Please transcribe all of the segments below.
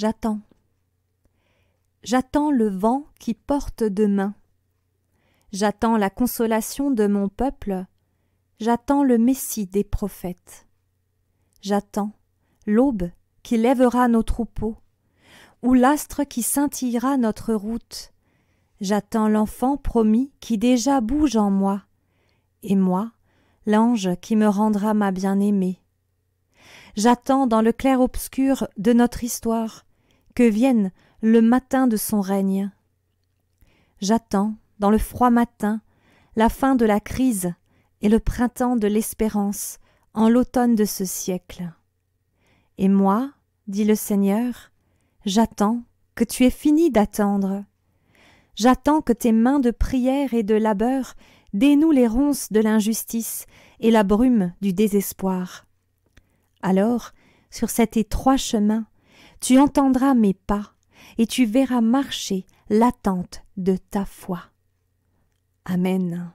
J'attends. J'attends le vent qui porte demain. J'attends la consolation de mon peuple. J'attends le Messie des prophètes. J'attends l'aube qui lèvera nos troupeaux, ou l'astre qui scintillera notre route. J'attends l'enfant promis qui déjà bouge en moi, et moi, l'ange qui me rendra ma bien-aimée. J'attends dans le clair-obscur de notre histoire que vienne le matin de son règne. J'attends dans le froid matin la fin de la crise et le printemps de l'espérance en l'automne de ce siècle. Et moi, dit le Seigneur, j'attends que tu aies fini d'attendre. J'attends que tes mains de prière et de labeur dénouent les ronces de l'injustice et la brume du désespoir. Alors, sur cet étroit chemin, tu entendras mes pas et tu verras marcher l'attente de ta foi. Amen.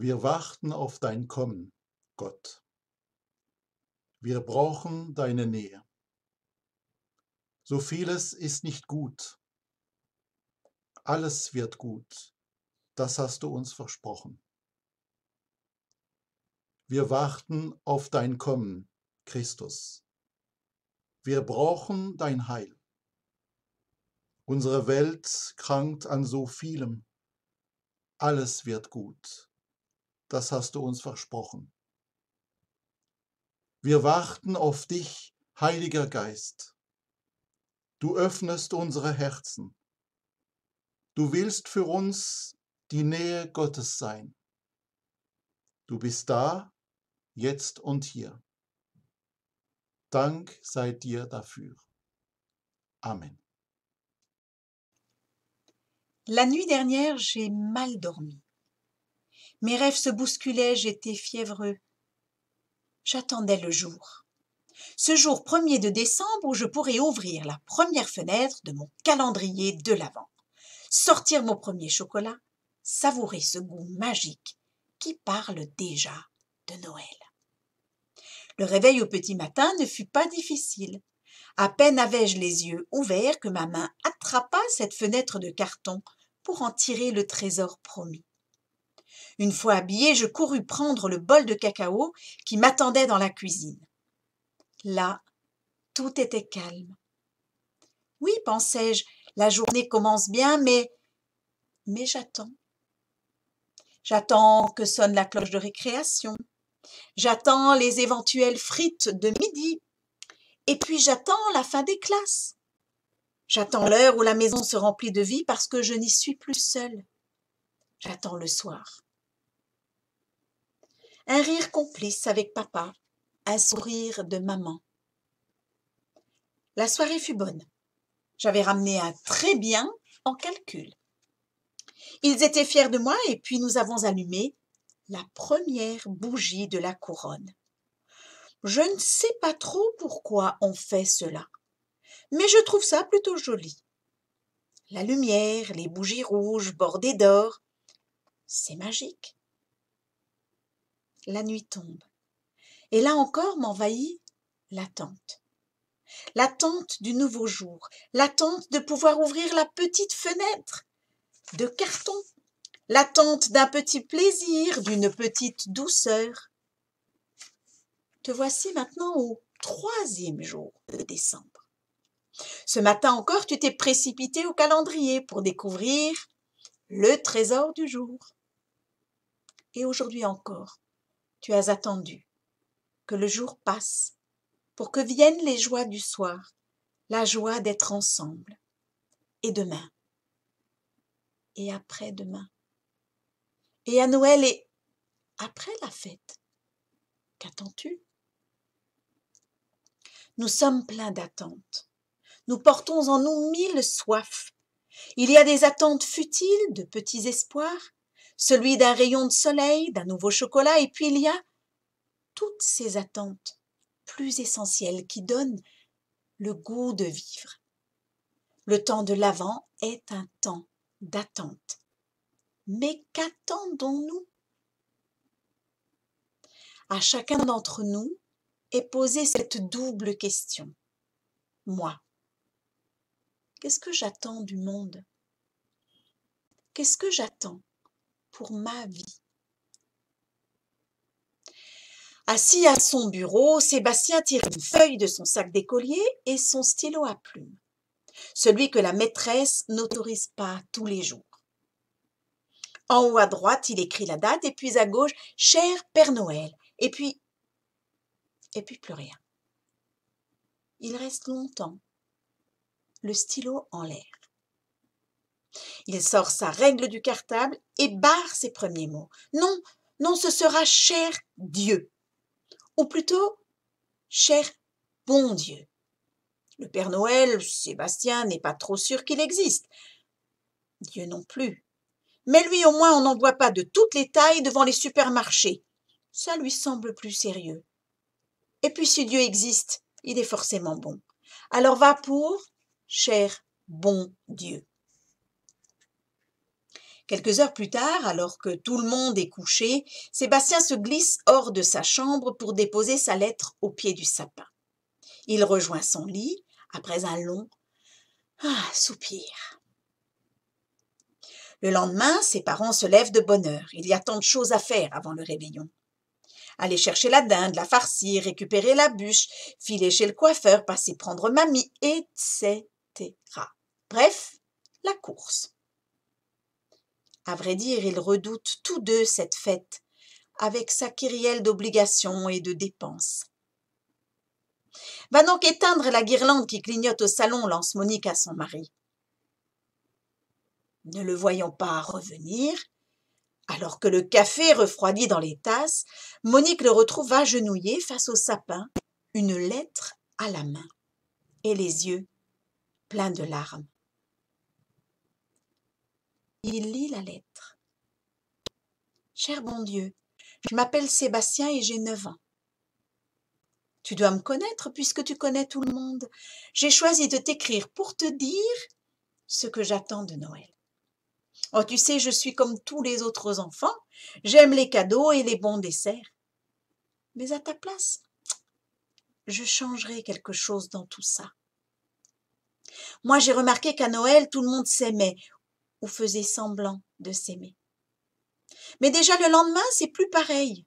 Wir warten auf dein Kommen, Gott. Wir brauchen deine Nähe. So vieles ist nicht gut. Alles wird gut. Das hast du uns versprochen. Wir warten auf dein Kommen, Christus. Wir brauchen dein Heil. Unsere Welt krankt an so vielem. Alles wird gut. Das hast du uns versprochen. Wir warten auf dich, Heiliger Geist. Du öffnest unsere Herzen. Du willst für uns die Nähe Gottes sein. Du bist da, jetzt und hier. Dank sei dir dafür. Amen. La nuit dernière, j'ai mal dormi. Mes rêves se bousculaient, j'étais fiévreux. J'attendais le jour. Ce jour 1er de décembre où je pourrais ouvrir la première fenêtre de mon calendrier de l'Avent. sortir mon premier chocolat, savourer ce goût magique qui parle déjà de Noël. Le réveil au petit matin ne fut pas difficile. À peine avais-je les yeux ouverts que ma main attrapa cette fenêtre de carton pour en tirer le trésor promis. Une fois habillée, je courus prendre le bol de cacao qui m'attendait dans la cuisine. Là, tout était calme. Oui, pensai-je, la journée commence bien, mais j'attends. J'attends que sonne la cloche de récréation. J'attends les éventuelles frites de midi. Et puis j'attends la fin des classes. J'attends l'heure où la maison se remplit de vie parce que je n'y suis plus seule. J'attends le soir. Un rire complice avec papa, un sourire de maman. La soirée fut bonne. J'avais ramené un très bien en calcul. Ils étaient fiers de moi et puis nous avons allumé la première bougie de la couronne. Je ne sais pas trop pourquoi on fait cela, mais je trouve ça plutôt joli. La lumière, les bougies rouges bordées d'or, c'est magique. La nuit tombe, et là encore m'envahit l'attente. L'attente du nouveau jour, l'attente de pouvoir ouvrir la petite fenêtre de carton, l'attente d'un petit plaisir, d'une petite douceur. Te voici maintenant au 3e jour de décembre. Ce matin encore, tu t'es précipité au calendrier pour découvrir le trésor du jour. Et aujourd'hui encore, tu as attendu que le jour passe pour que viennent les joies du soir, la joie d'être ensemble. Et demain, et après-demain, et à Noël et après la fête. Qu'attends-tu? Nous sommes pleins d'attentes. Nous portons en nous 1000 soifs. Il y a des attentes futiles, de petits espoirs, celui d'un rayon de soleil, d'un nouveau chocolat, et puis il y a toutes ces attentes plus essentielles qui donnent le goût de vivre. Le temps de l'Avent est un temps d'attente. Mais qu'attendons-nous? À chacun d'entre nous est posée cette double question. Moi, qu'est-ce que j'attends du monde? Qu'est-ce que j'attends pour ma vie? Assis à son bureau, Sébastien tire une feuille de son sac d'écolier et son stylo à plume, celui que la maîtresse n'autorise pas tous les jours. En haut à droite, il écrit la date et puis à gauche, « Cher Père Noël » et puis plus rien. Il reste longtemps, le stylo en l'air. Il sort sa règle du cartable et barre ses premiers mots. Non, non, ce sera « Cher Dieu » ou plutôt « Cher bon Dieu ». Le Père Noël, Sébastien, n'est pas trop sûr qu'il existe. Dieu non plus. Mais lui au moins on n'en voit pas de toutes les tailles devant les supermarchés. Ça lui semble plus sérieux. Et puis si Dieu existe, il est forcément bon. Alors va pour « Cher bon Dieu ». Quelques heures plus tard, alors que tout le monde est couché, Sébastien se glisse hors de sa chambre pour déposer sa lettre au pied du sapin. Il rejoint son lit après un long soupir. Le lendemain, ses parents se lèvent de bonne heure. Il y a tant de choses à faire avant le réveillon. Aller chercher la dinde, la farcir, récupérer la bûche, filer chez le coiffeur, passer prendre mamie, etc. Bref, la course. À vrai dire, ils redoutent tous deux cette fête, avec sa kyrielle d'obligations et de dépenses. « Va donc éteindre la guirlande qui clignote au salon », lance Monique à son mari. Ne le voyons pas revenir, alors que le café refroidit dans les tasses, Monique le retrouve agenouillé face au sapin, une lettre à la main et les yeux pleins de larmes. Il lit la lettre. « Cher bon Dieu, je m'appelle Sébastien et j'ai 9 ans. Tu dois me connaître puisque tu connais tout le monde. J'ai choisi de t'écrire pour te dire ce que j'attends de Noël. Oh, tu sais, je suis comme tous les autres enfants. J'aime les cadeaux et les bons desserts. Mais à ta place, je changerai quelque chose dans tout ça. Moi, j'ai remarqué qu'à Noël, tout le monde s'aimait ou faisait semblant de s'aimer. Mais déjà le lendemain, c'est plus pareil.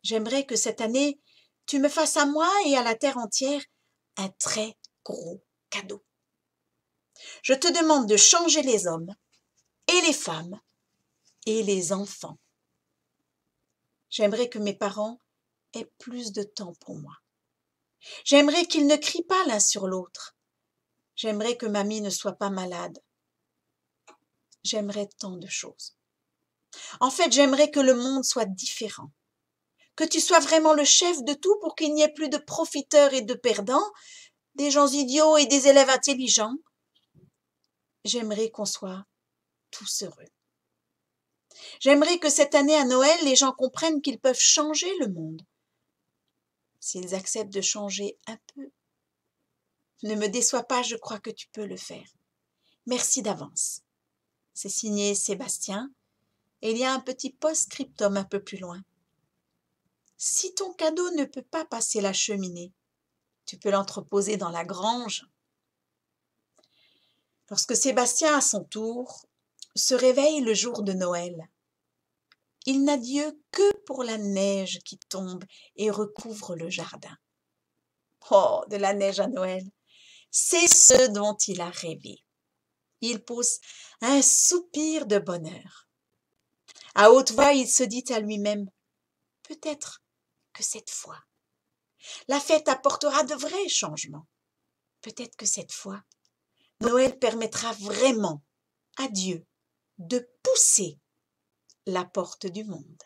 J'aimerais que cette année, tu me fasses à moi et à la terre entière un très gros cadeau. Je te demande de changer les hommes et les femmes et les enfants. J'aimerais que mes parents aient plus de temps pour moi. J'aimerais qu'ils ne crient pas l'un sur l'autre. J'aimerais que mamie ne soit pas malade. J'aimerais tant de choses. En fait, j'aimerais que le monde soit différent. Que tu sois vraiment le chef de tout pour qu'il n'y ait plus de profiteurs et de perdants, des gens idiots et des élèves intelligents. J'aimerais qu'on soit tous heureux. J'aimerais que cette année à Noël, les gens comprennent qu'ils peuvent changer le monde. S'ils acceptent de changer un peu. Ne me déçois pas, je crois que tu peux le faire. Merci d'avance. C'est signé Sébastien et il y a un petit post-scriptum un peu plus loin. Si ton cadeau ne peut pas passer la cheminée, tu peux l'entreposer dans la grange. Lorsque Sébastien, à son tour, se réveille le jour de Noël, il n'a Dieu que pour la neige qui tombe et recouvre le jardin. Oh, de la neige à Noël, c'est ce dont il a rêvé. Il pousse un soupir de bonheur. À haute voix, il se dit à lui-même, peut-être que cette fois, la fête apportera de vrais changements. Peut-être que cette fois, Noël permettra vraiment à Dieu de pousser la porte du monde.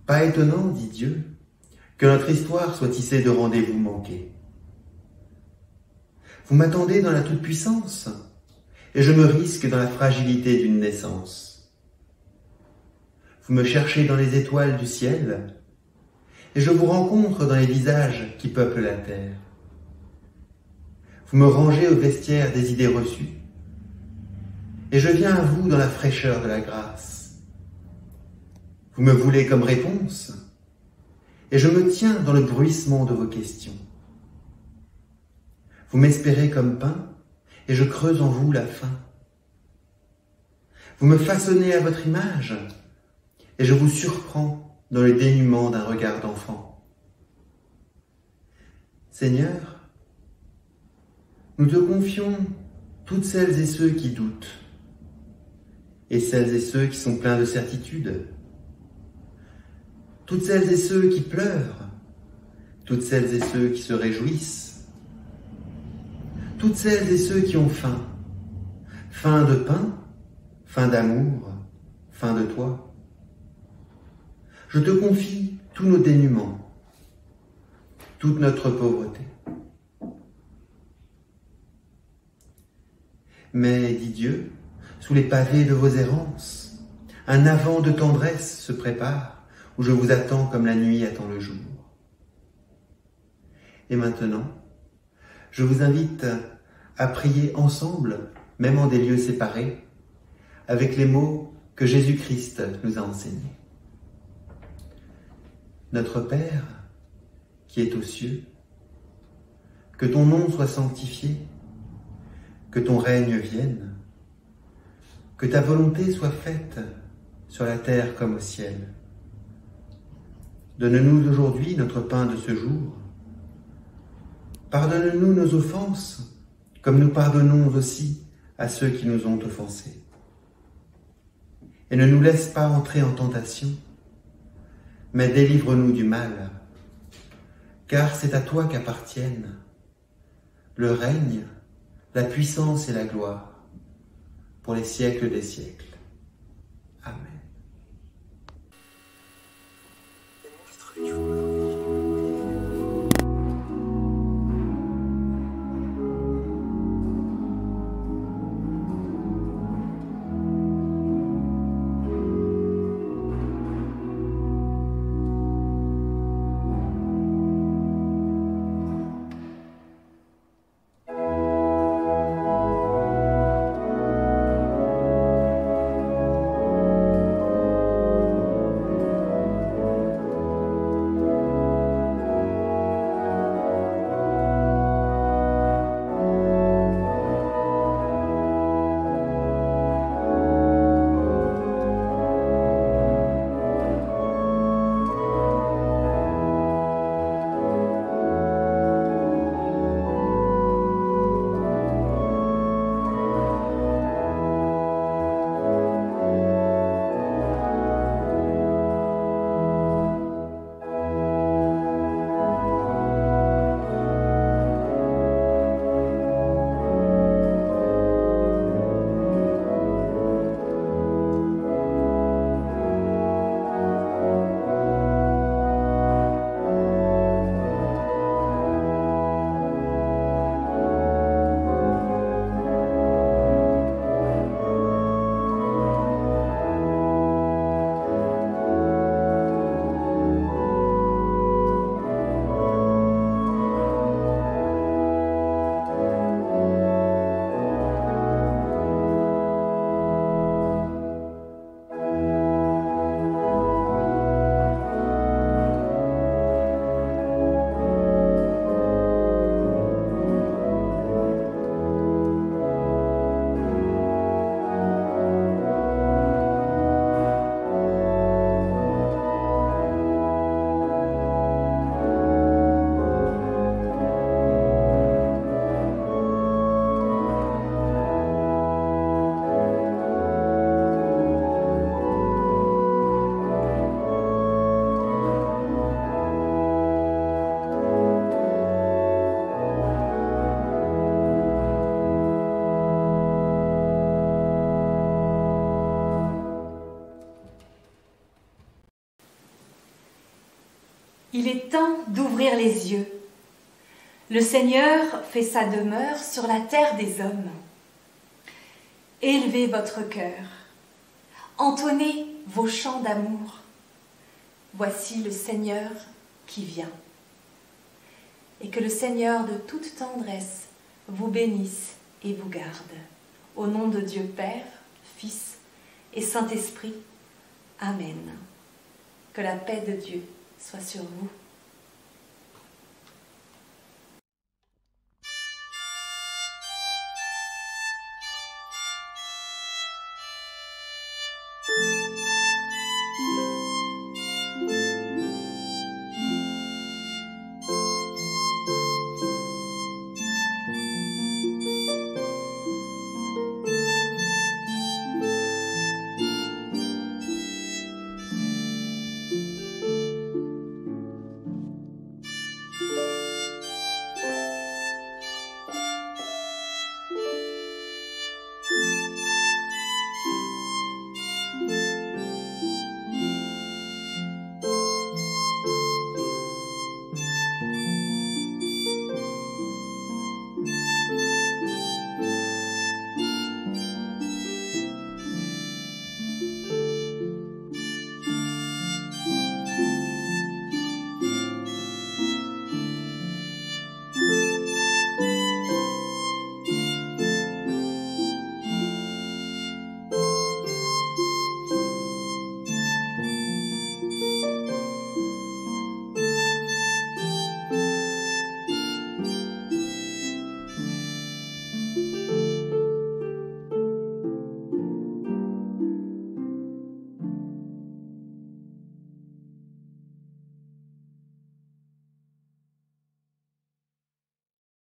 Pas étonnant, dit Dieu, que notre histoire soit tissée de rendez-vous manqués. Vous m'attendez dans la toute-puissance, et je me risque dans la fragilité d'une naissance. Vous me cherchez dans les étoiles du ciel, et je vous rencontre dans les visages qui peuplent la terre. Vous me rangez au vestiaire des idées reçues, et je viens à vous dans la fraîcheur de la grâce. Vous me voulez comme réponse, et je me tiens dans le bruissement de vos questions. Vous m'espérez comme pain, et je creuse en vous la faim. Vous me façonnez à votre image, et je vous surprends dans le dénuement d'un regard d'enfant. Seigneur, Nous te confions toutes celles et ceux qui doutent, et celles et ceux qui sont pleins de certitude, toutes celles et ceux qui pleurent, toutes celles et ceux qui se réjouissent, toutes celles et ceux qui ont faim, faim de pain, faim d'amour, faim de toi. Je te confie tous nos dénûments, toute notre pauvreté. Mais, dit Dieu, sous les pavés de vos errances, un avant de tendresse se prépare, où je vous attends comme la nuit attend le jour. Et maintenant, je vous invite à prier ensemble, même en des lieux séparés, avec les mots que Jésus-Christ nous a enseignés. Notre Père, qui est aux cieux, que ton nom soit sanctifié, que ton règne vienne, que ta volonté soit faite sur la terre comme au ciel. Donne-nous aujourd'hui notre pain de ce jour. Pardonne-nous nos offenses, comme nous pardonnons aussi à ceux qui nous ont offensés. Et ne nous laisse pas entrer en tentation, mais délivre-nous du mal, car c'est à toi qu'appartiennent le règne, la puissance et la gloire, pour les siècles des siècles. Amen. Il est temps d'ouvrir les yeux. Le Seigneur fait sa demeure sur la terre des hommes. Élevez votre cœur, entonnez vos chants d'amour. Voici le Seigneur qui vient. Et que le Seigneur de toute tendresse vous bénisse et vous garde. Au nom de Dieu Père, Fils et Saint-Esprit. Amen. Que la paix de Dieu soit sur vous.